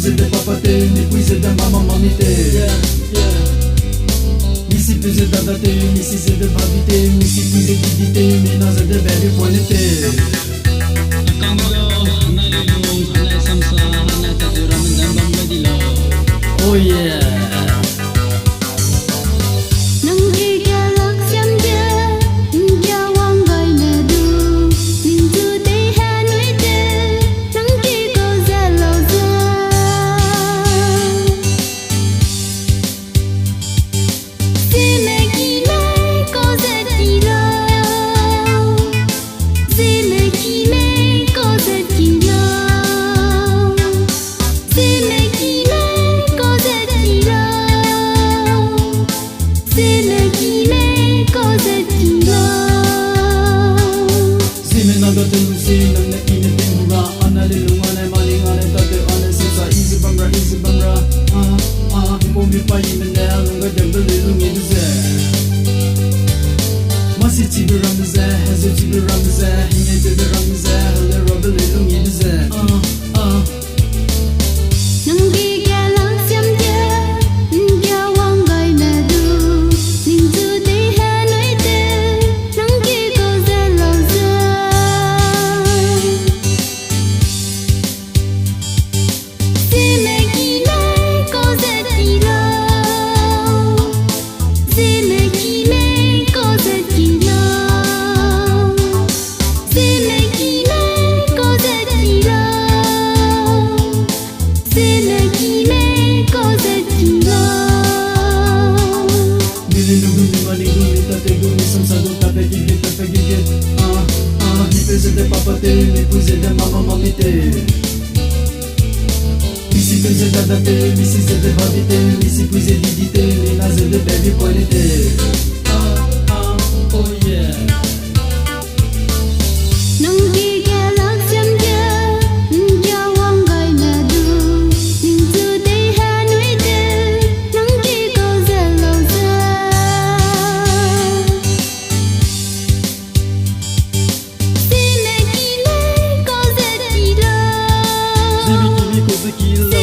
puise de papate, mi puise de mama mamite. Misi puise de date, misi se de babite, misi puise de dite, mi naze de baby poinete. Oh yeah. Naga te lusi nang na ina te mura ana le lunga na mali ngane tate ana sisa easy bamra Momi pa ina na lunga jamba le lungi duze Masi tibi ramze hazu tibi ramze hinge tibi ramze hale robe le lungi duze de papate, mi puise de mama mamite. Misi puise de date, misi se de babite, misi puise di dite, mi naze de baby poinete. Oh yeah. Zeme kimi kozu kila